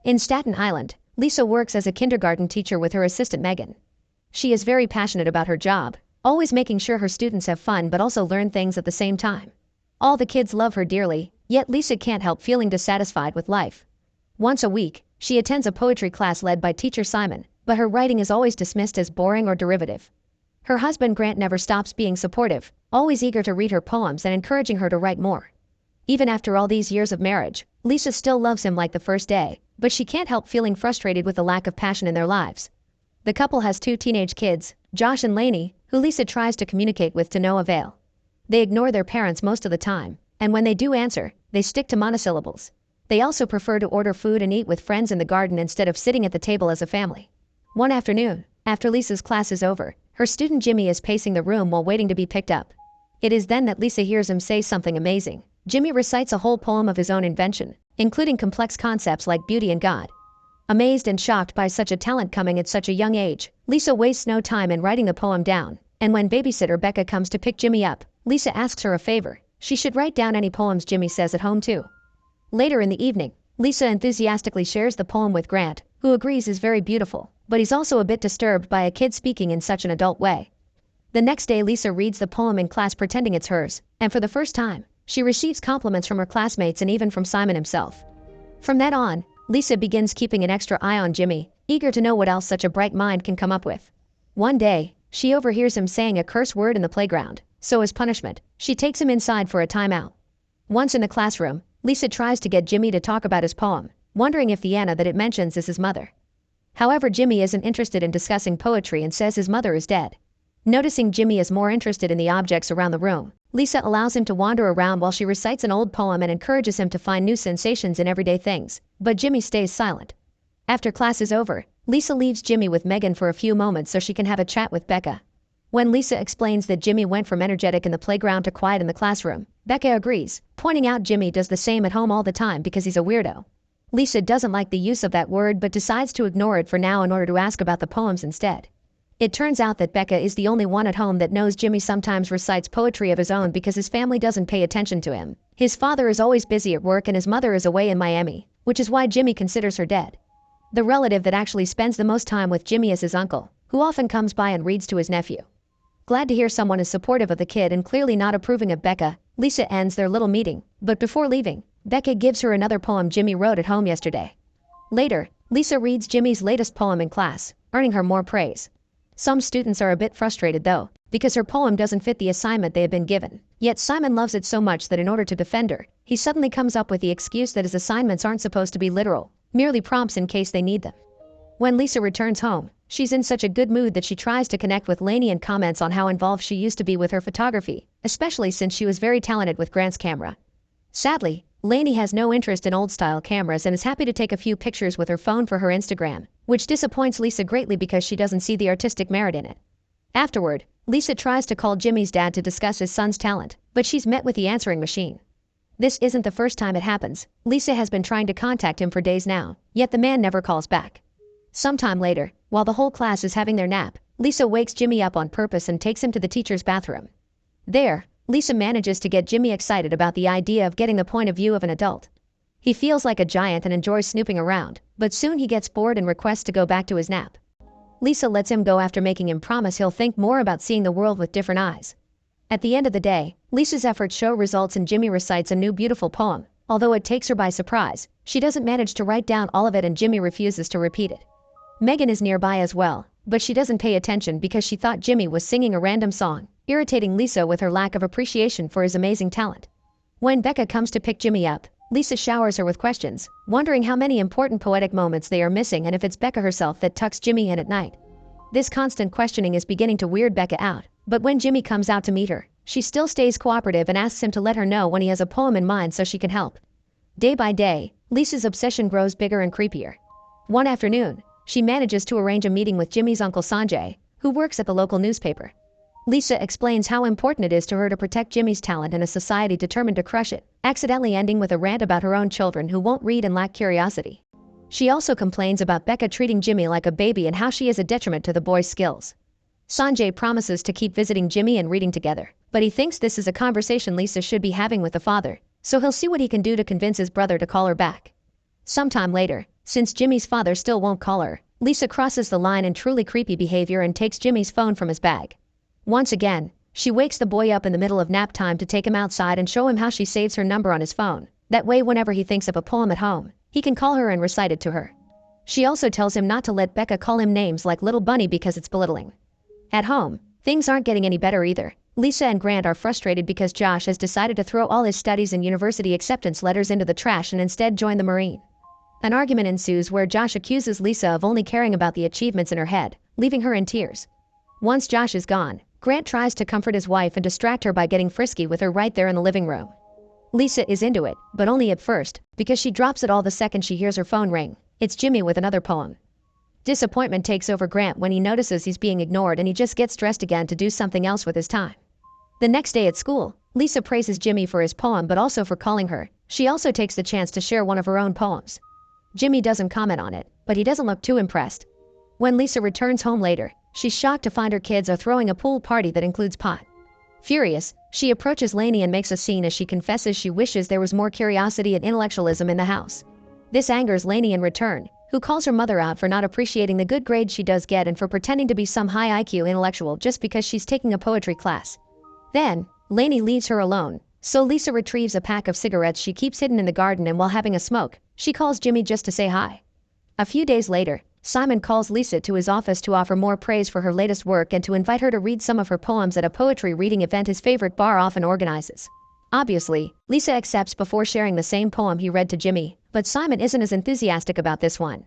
In Staten Island, Lisa works as a kindergarten teacher with her assistant Megan. She is very passionate about her job, always making sure her students have fun but also learn things at the same time. All the kids love her dearly, yet Lisa can't help feeling dissatisfied with life. Once a week, she attends a poetry class led by teacher Simon, but her writing is always dismissed as boring or derivative. Her husband Grant never stops being supportive, always eager to read her poems and encouraging her to write more. Even after all these years of marriage, Lisa still loves him like the first day, but she can't help feeling frustrated with the lack of passion in their lives. The couple has 2 teenage kids, Josh and Lainey, who Lisa tries to communicate with to no avail. They ignore their parents most of the time, and when they do answer, they stick to monosyllables. They also prefer to order food and eat with friends in the garden instead of sitting at the table as a family. One afternoon, after Lisa's class is over, her student Jimmy is pacing the room while waiting to be picked up. It is then that Lisa hears him say something amazing. Jimmy recites a whole poem of his own invention, including complex concepts like beauty and God. Amazed and shocked by such a talent coming at such a young age, Lisa wastes no time in writing the poem down, and when babysitter Becca comes to pick Jimmy up, Lisa asks her a favor. She should write down any poems Jimmy says at home too. Later in the evening, Lisa enthusiastically shares the poem with Grant, who agrees is very beautiful, but he's also a bit disturbed by a kid speaking in such an adult way. The next day Lisa reads the poem in class pretending it's hers, and for the first time, she receives compliments from her classmates and even from Simon himself. From that on, Lisa begins keeping an extra eye on Jimmy, eager to know what else such a bright mind can come up with. One day, she overhears him saying a curse word in the playground, so as punishment, she takes him inside for a timeout. Once in the classroom, Lisa tries to get Jimmy to talk about his poem, wondering if the Anna that it mentions is his mother. However, Jimmy isn't interested in discussing poetry and says his mother is dead. Noticing Jimmy is more interested in the objects around the room, Lisa allows him to wander around while she recites an old poem and encourages him to find new sensations in everyday things, but Jimmy stays silent. After class is over, Lisa leaves Jimmy with Megan for a few moments so she can have a chat with Becca. When Lisa explains that Jimmy went from energetic in the playground to quiet in the classroom, Becca agrees, pointing out Jimmy does the same at home all the time because he's a weirdo. Lisa doesn't like the use of that word but decides to ignore it for now in order to ask about the poems instead. It turns out that Becca is the only one at home that knows Jimmy sometimes recites poetry of his own because his family doesn't pay attention to him. His father is always busy at work and his mother is away in Miami, which is why Jimmy considers her dead. The relative that actually spends the most time with Jimmy is his uncle, who often comes by and reads to his nephew. Glad to hear someone is supportive of the kid and clearly not approving of Becca, Lisa ends their little meeting, but before leaving, Becca gives her another poem Jimmy wrote at home yesterday. Later, Lisa reads Jimmy's latest poem in class, earning her more praise. Some students are a bit frustrated though, because her poem doesn't fit the assignment they have been given. Yet Simon loves it so much that in order to defend her, he suddenly comes up with the excuse that his assignments aren't supposed to be literal, merely prompts in case they need them. When Lisa returns home, she's in such a good mood that she tries to connect with Lainey and comments on how involved she used to be with her photography, especially since she was very talented with Grant's camera. Sadly, Lainey has no interest in old-style cameras and is happy to take a few pictures with her phone for her Instagram, which disappoints Lisa greatly because she doesn't see the artistic merit in it. Afterward, Lisa tries to call Jimmy's dad to discuss his son's talent, but she's met with the answering machine. This isn't the first time it happens. Lisa has been trying to contact him for days now, yet the man never calls back. Sometime later, while the whole class is having their nap, Lisa wakes Jimmy up on purpose and takes him to the teacher's bathroom. There, Lisa manages to get Jimmy excited about the idea of getting the point of view of an adult. He feels like a giant and enjoys snooping around, but soon he gets bored and requests to go back to his nap. Lisa lets him go after making him promise he'll think more about seeing the world with different eyes. At the end of the day, Lisa's efforts show results and Jimmy recites a new beautiful poem. Although it takes her by surprise, she doesn't manage to write down all of it and Jimmy refuses to repeat it. Megan is nearby as well, but she doesn't pay attention because she thought Jimmy was singing a random song, irritating Lisa with her lack of appreciation for his amazing talent. When Becca comes to pick Jimmy up, Lisa showers her with questions, wondering how many important poetic moments they are missing and if it's Becca herself that tucks Jimmy in at night. This constant questioning is beginning to weird Becca out, but when Jimmy comes out to meet her, she still stays cooperative and asks him to let her know when he has a poem in mind so she can help. Day by day, Lisa's obsession grows bigger and creepier. One afternoon, she manages to arrange a meeting with Jimmy's uncle Sanjay, who works at the local newspaper. Lisa explains how important it is to her to protect Jimmy's talent in a society determined to crush it, accidentally ending with a rant about her own children who won't read and lack curiosity. She also complains about Becca treating Jimmy like a baby and how she is a detriment to the boy's skills. Sanjay promises to keep visiting Jimmy and reading together, but he thinks this is a conversation Lisa should be having with the father, so he'll see what he can do to convince his brother to call her back. Sometime later, Since Jimmy's father still won't call her, Lisa crosses the line in truly creepy behavior and takes Jimmy's phone from his bag. Once again, she wakes the boy up in the middle of nap time to take him outside and show him how she saves her number on his phone. That way whenever he thinks of a poem at home, he can call her and recite it to her. She also tells him not to let Becca call him names like Little Bunny because it's belittling. At home, things aren't getting any better either. Lisa and Grant are frustrated because Josh has decided to throw all his studies and university acceptance letters into the trash and instead join the Marine. An argument ensues where Josh accuses Lisa of only caring about the achievements in her head, leaving her in tears. Once Josh is gone, Grant tries to comfort his wife and distract her by getting frisky with her right there in the living room. Lisa is into it, but only at first, because she drops it all the second she hears her phone ring. It's Jimmy with another poem. Disappointment takes over Grant when he notices he's being ignored and he just gets dressed again to do something else with his time. The next day at school, Lisa praises Jimmy for his poem but also for calling her. She also takes the chance to share one of her own poems. Jimmy doesn't comment on it, but he doesn't look too impressed. When Lisa returns home later, she's shocked to find her kids are throwing a pool party that includes pot. Furious, she approaches Lainey and makes a scene as she confesses she wishes there was more curiosity and intellectualism in the house. This angers Lainey in return, who calls her mother out for not appreciating the good grades she does get and for pretending to be some high IQ intellectual just because she's taking a poetry class. Then, Lainey leaves her alone, so Lisa retrieves a pack of cigarettes she keeps hidden in the garden and while having a smoke, she calls Jimmy just to say hi. A few days later, Simon calls Lisa to his office to offer more praise for her latest work and to invite her to read some of her poems at a poetry reading event his favorite bar often organizes. Obviously, Lisa accepts before sharing the same poem he read to Jimmy, but Simon isn't as enthusiastic about this one.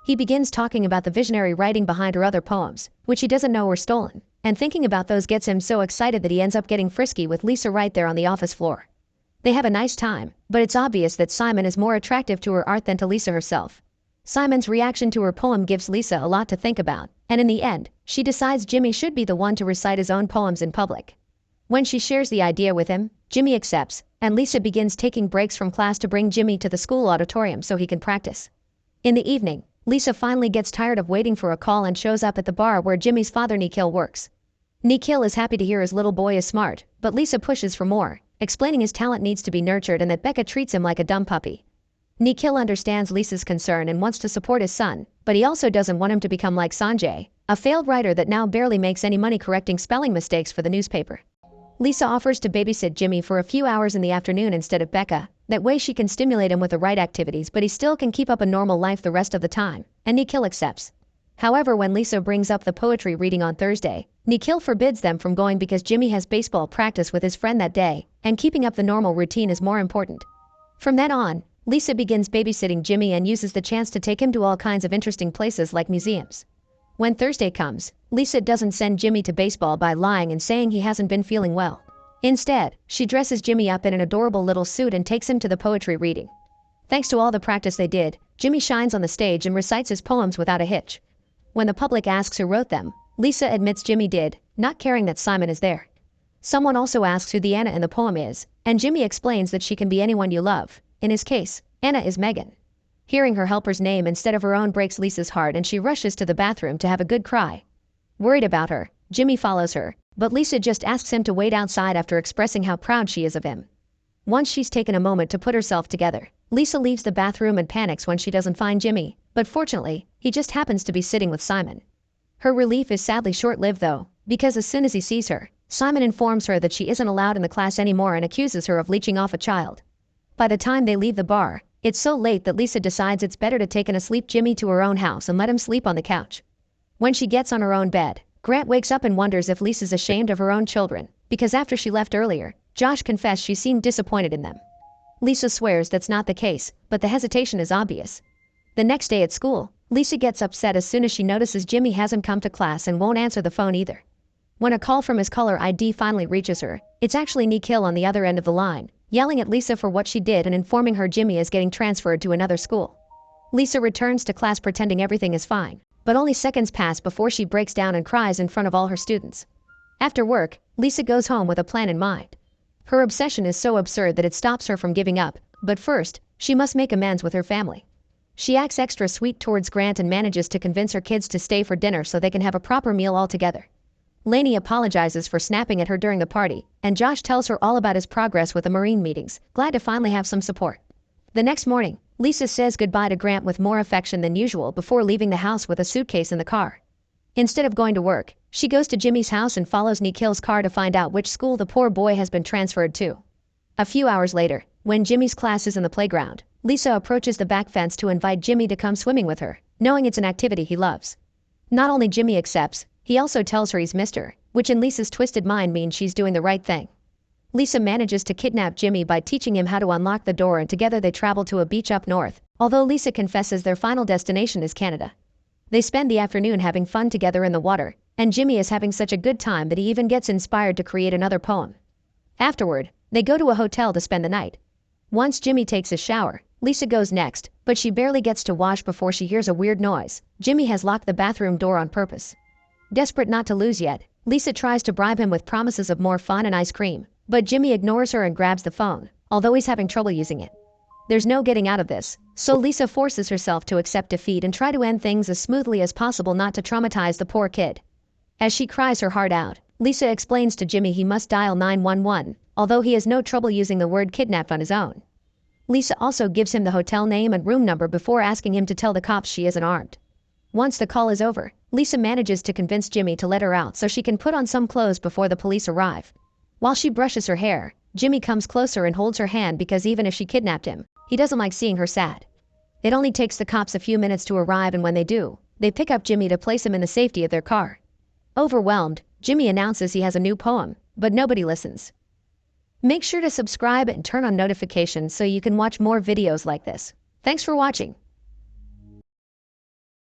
He begins talking about the visionary writing behind her other poems, which he doesn't know were stolen, and thinking about those gets him so excited that he ends up getting frisky with Lisa right there on the office floor. They have a nice time, but it's obvious that Simon is more attractive to her art than to Lisa herself. Simon's reaction to her poem gives Lisa a lot to think about, and in the end, she decides Jimmy should be the one to recite his own poems in public. When she shares the idea with him, Jimmy accepts, and Lisa begins taking breaks from class to bring Jimmy to the school auditorium so he can practice. In the evening, Lisa finally gets tired of waiting for a call and shows up at the bar where Jimmy's father Nikhil works. Nikhil is happy to hear his little boy is smart, but Lisa pushes for more, explaining his talent needs to be nurtured and that Becca treats him like a dumb puppy. Nikhil understands Lisa's concern and wants to support his son, but he also doesn't want him to become like Sanjay, a failed writer that now barely makes any money correcting spelling mistakes for the newspaper. Lisa offers to babysit Jimmy for a few hours in the afternoon instead of Becca. That way she can stimulate him with the right activities but he still can keep up a normal life the rest of the time, and Nikhil accepts. However, when Lisa brings up the poetry reading on Thursday, Nikhil forbids them from going because Jimmy has baseball practice with his friend that day, and keeping up the normal routine is more important. From then on, Lisa begins babysitting Jimmy and uses the chance to take him to all kinds of interesting places like museums. When Thursday comes, Lisa doesn't send Jimmy to baseball by lying and saying he hasn't been feeling well. Instead, she dresses Jimmy up in an adorable little suit and takes him to the poetry reading. Thanks to all the practice they did, Jimmy shines on the stage and recites his poems without a hitch. When the public asks who wrote them, Lisa admits Jimmy did, not caring that Simon is there. Someone also asks who the Anna in the poem is, and Jimmy explains that she can be anyone you love. In his case, Anna is Megan. Hearing her helper's name instead of her own breaks Lisa's heart and she rushes to the bathroom to have a good cry. Worried about her, Jimmy follows her, but Lisa just asks him to wait outside after expressing how proud she is of him. Once she's taken a moment to put herself together, Lisa leaves the bathroom and panics when she doesn't find Jimmy, but fortunately, he just happens to be sitting with Simon. Her relief is sadly short-lived though, because as soon as he sees her, Simon informs her that she isn't allowed in the class anymore and accuses her of leeching off a child. By the time they leave the bar, it's so late that Lisa decides it's better to take an asleep Jimmy to her own house and let him sleep on the couch. When she gets on her own bed, Grant wakes up and wonders if Lisa's ashamed of her own children, because after she left earlier, Josh confessed she seemed disappointed in them. Lisa swears that's not the case, but the hesitation is obvious. The next day at school, Lisa gets upset as soon as she notices Jimmy hasn't come to class and won't answer the phone either. When a call from his caller ID finally reaches her, it's actually Nikhil on the other end of the line, yelling at Lisa for what she did and informing her Jimmy is getting transferred to another school. Lisa returns to class pretending everything is fine, but only seconds pass before she breaks down and cries in front of all her students. After work, Lisa goes home with a plan in mind. Her obsession is so absurd that it stops her from giving up, but first, she must make amends with her family. She acts extra sweet towards Grant and manages to convince her kids to stay for dinner so they can have a proper meal all together. Lainey apologizes for snapping at her during the party, and Josh tells her all about his progress with the Marine meetings, glad to finally have some support. The next morning, Lisa says goodbye to Grant with more affection than usual before leaving the house with a suitcase in the car. Instead of going to work, she goes to Jimmy's house and follows Nikhil's car to find out which school the poor boy has been transferred to. A few hours later, when Jimmy's class is in the playground, Lisa approaches the back fence to invite Jimmy to come swimming with her, knowing it's an activity he loves. Not only Jimmy accepts, he also tells her he's missed her, which in Lisa's twisted mind means she's doing the right thing. Lisa manages to kidnap Jimmy by teaching him how to unlock the door, and together they travel to a beach up north, although Lisa confesses their final destination is Canada. They spend the afternoon having fun together in the water, and Jimmy is having such a good time that he even gets inspired to create another poem. Afterward, they go to a hotel to spend the night. Once Jimmy takes a shower, Lisa goes next, but she barely gets to wash before she hears a weird noise. Jimmy has locked the bathroom door on purpose. Desperate not to lose yet, Lisa tries to bribe him with promises of more fun and ice cream, but Jimmy ignores her and grabs the phone, although he's having trouble using it. There's no getting out of this, so Lisa forces herself to accept defeat and try to end things as smoothly as possible, not to traumatize the poor kid. As she cries her heart out, Lisa explains to Jimmy he must dial 911, although he has no trouble using the word kidnapped on his own. Lisa also gives him the hotel name and room number before asking him to tell the cops she isn't armed. Once the call is over, Lisa manages to convince Jimmy to let her out so she can put on some clothes before the police arrive. While she brushes her hair, Jimmy comes closer and holds her hand because even if she kidnapped him, he doesn't like seeing her sad. It only takes the cops a few minutes to arrive, and when they do, they pick up Jimmy to place him in the safety of their car. Overwhelmed, Jimmy announces he has a new poem, but nobody listens. Make sure to subscribe and turn on notifications so you can watch more videos like this. Thanks for watching.